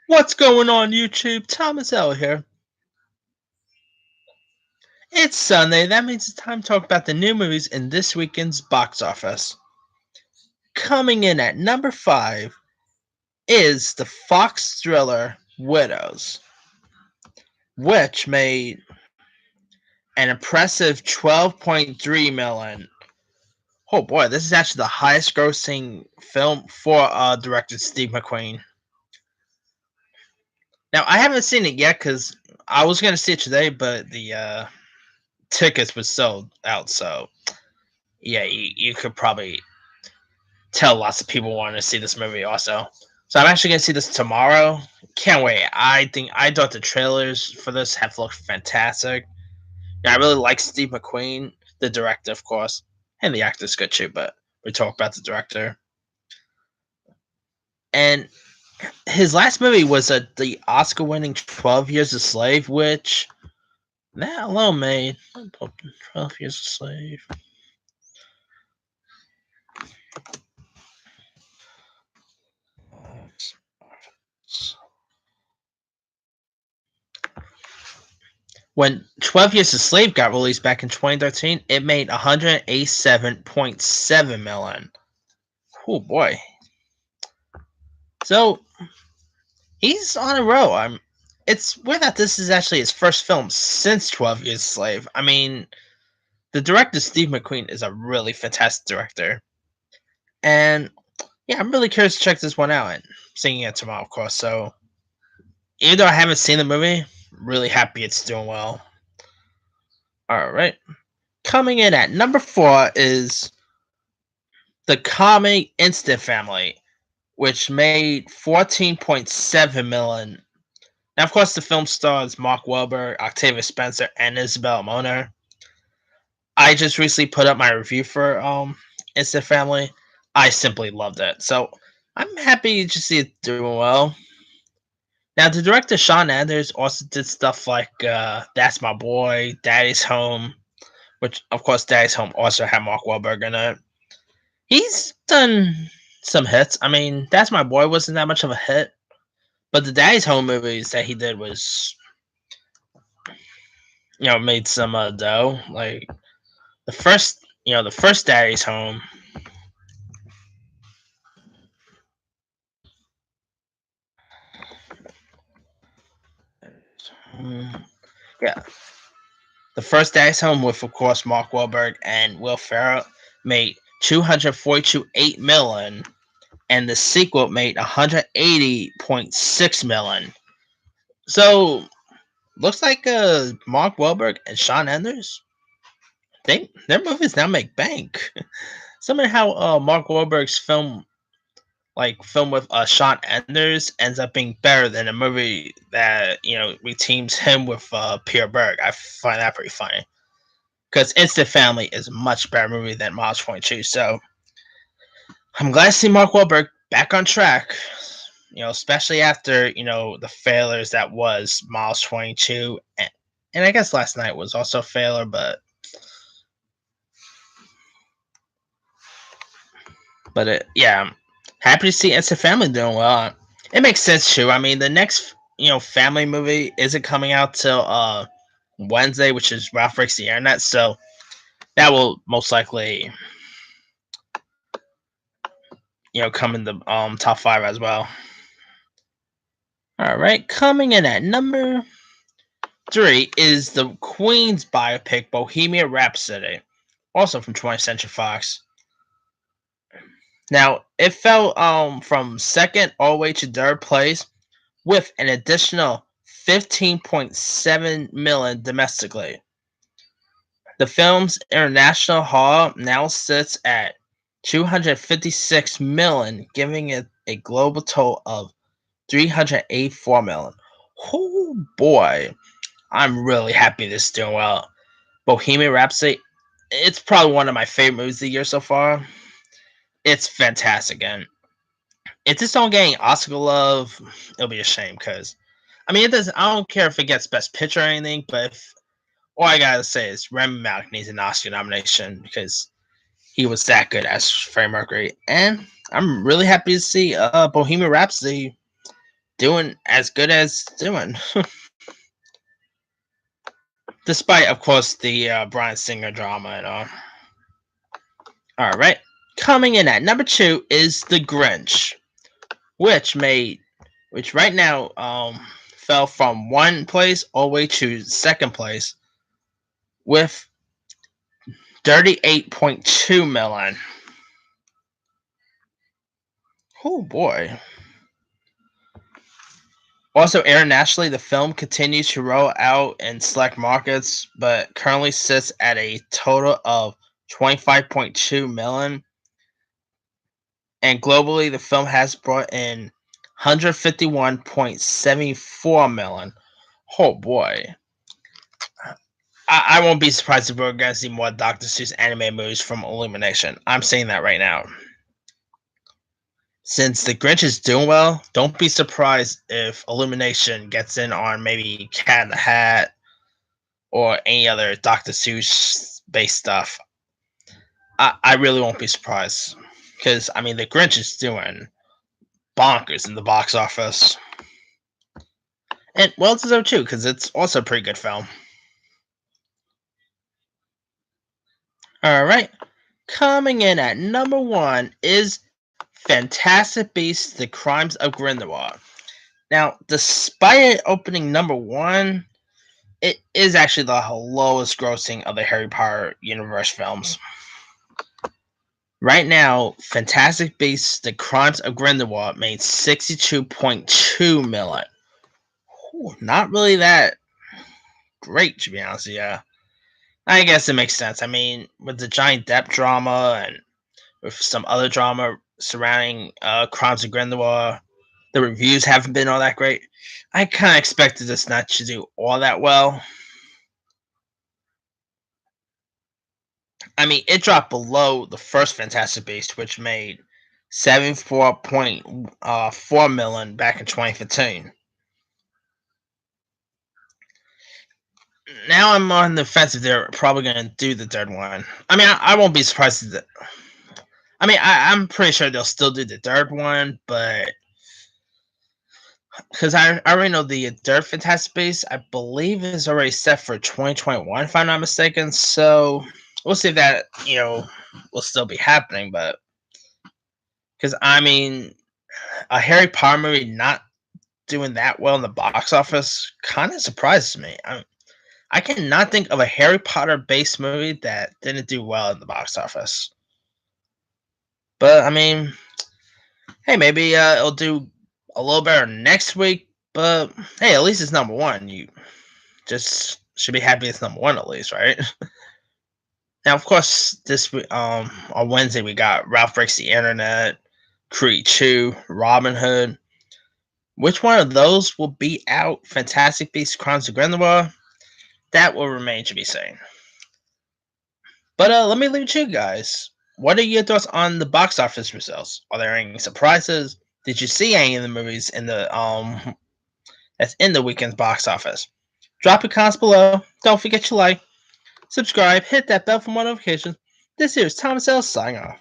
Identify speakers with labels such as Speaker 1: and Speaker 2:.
Speaker 1: What's going on, YouTube? Thomas L here. It's Sunday. That means it's time to talk about the new movies in this weekend's box office. Coming in at number 5 is the Fox thriller Widows, which made an impressive 12.3 million. Oh boy, this is actually the highest grossing film for director Steve McQueen. Now, I haven't seen it yet because I was going to see it today, but the tickets were sold out, so yeah, you could probably tell lots of people want to see this movie also. So I'm actually gonna see this tomorrow. Can't wait. I thought the trailers for this have looked fantastic. Yeah, I really like Steve McQueen, the director, of course, and the actor's good too. But we talk about the director, and his last movie was the Oscar-winning 12 Years a Slave, which that alone made 12 Years a Slave. When 12 Years a Slave got released back in 2013, it made 187.7 million. Oh boy. So he's on a roll. It's weird that this is actually his first film since 12 Years a Slave. I mean, the director Steve McQueen is a really fantastic director. And yeah, I'm really curious to check this one out and seeing it tomorrow, of course. So even though I haven't seen the movie, really happy it's doing well. Alright. Coming in at number 4 is the comic Instant Family, which made 14.7 million. Now, of course, the film stars Mark Wahlberg, Octavia Spencer, and Isabel Moner. I just recently put up my review for Instant Family. I simply loved it, so I'm happy to see it doing well. Now, the director Sean Anders also did stuff like That's My Boy, Daddy's Home, which, of course, Daddy's Home also had Mark Wahlberg in it. He's done some hits. I mean, That's My Boy wasn't that much of a hit, but the Daddy's Home movies that he did was, made some dough. Like the first Daddy's Home. Yeah, the first Daddy's Home with, of course, Mark Wahlberg and Will Ferrell made 242.8 million, and the sequel made 180.6 million. So looks like Mark Wahlberg and Sean Anders, their movies now make bank. Somehow Mark Wahlberg's film with Sean Anders ends up being better than a movie that reteams him with Pierre Berg. I find that pretty funny because Instant Family is a much better movie than Miles 22. So I'm glad to see Mark Wahlberg back on track. Especially after the failures that was Miles 22, and I guess last night was also a failure, but yeah, happy to see Instant Family doing well. It makes sense too. I mean, the next family movie isn't coming out till Wednesday, which is Ralph Breaks the Internet. So that will most likely come in the top 5 as well. All right, coming in at number 3 is the Queen's biopic Bohemian Rhapsody, also from 20th Century Fox. Now it fell from second all the way to third place with an additional 15.7 million domestically. The film's international haul now sits at 256 million, giving it a global total of 384 million. Oh boy, I'm really happy this is doing well. Bohemian Rhapsody, it's probably one of my favorite movies of the year so far. It's fantastic, and if this don't get Oscar love, it'll be a shame because I mean, it doesn't. I don't care if it gets Best Picture or anything, but all I gotta say is Rami Malek needs an Oscar nomination because he was that good as Freddie Mercury, and I'm really happy to see Bohemian Rhapsody doing as good as doing. Despite, of course, the Bryan Singer drama and all. All right. Coming in at number two is The Grinch, which made, which right now fell from one place all the way to second place with 38.2 million. Oh boy. Also, internationally, the film continues to roll out in select markets, but currently sits at a total of 25.2 million. And globally, the film has brought in 151.74 million. Oh boy. I won't be surprised if we're going to see more Dr. Seuss anime movies from Illumination. I'm saying that right now. Since The Grinch is doing well, don't be surprised if Illumination gets in on maybe Cat in the Hat or any other Dr. Seuss based stuff. I really won't be surprised. Because, I mean, The Grinch is doing bonkers in the box office. And well deserved too, because it's also a pretty good film. Alright. Coming in at number one is Fantastic Beasts: The Crimes of Grindelwald. Now, despite it opening number one, it is actually the lowest grossing of the Harry Potter universe films. Right now, Fantastic Beasts: The Crimes of Grindelwald made 62.2 million. Ooh, not really that great, to be honest. Yeah, I guess it makes sense. I mean, with the Johnny Depp drama and with some other drama surrounding Crimes of Grindelwald, the reviews haven't been all that great. I kind of expected this not to do all that well. I mean, it dropped below the first Fantastic Beast, which made 74.4 million back in 2015. Now I'm on the fence if they're probably going to do the third one. I mean, I won't be surprised. I mean, I'm pretty sure they'll still do the third one, but because I already know the third Fantastic Beast, I believe is already set for 2021, if I'm not mistaken. So we'll see if that will still be happening. But because I mean, a Harry Potter movie not doing that well in the box office kind of surprises me. I cannot think of a Harry Potter based movie that didn't do well in the box office. But I mean, hey, maybe it'll do a little better next week. But hey, at least it's number one. You just should be happy it's number one at least, right? Now, of course, this on Wednesday we got Ralph Breaks the Internet, Creed 2, Robin Hood. Which one of those will beat out Fantastic Beasts: Crimes of Grindelwald? That will remain to be seen. But let me leave it to you guys. What are your thoughts on the box office results? Are there any surprises? Did you see any of the movies in the that's in the weekend's box office? Drop your comments below. Don't forget to like, subscribe, hit that bell for more notifications. This here is Thomas L. signing off.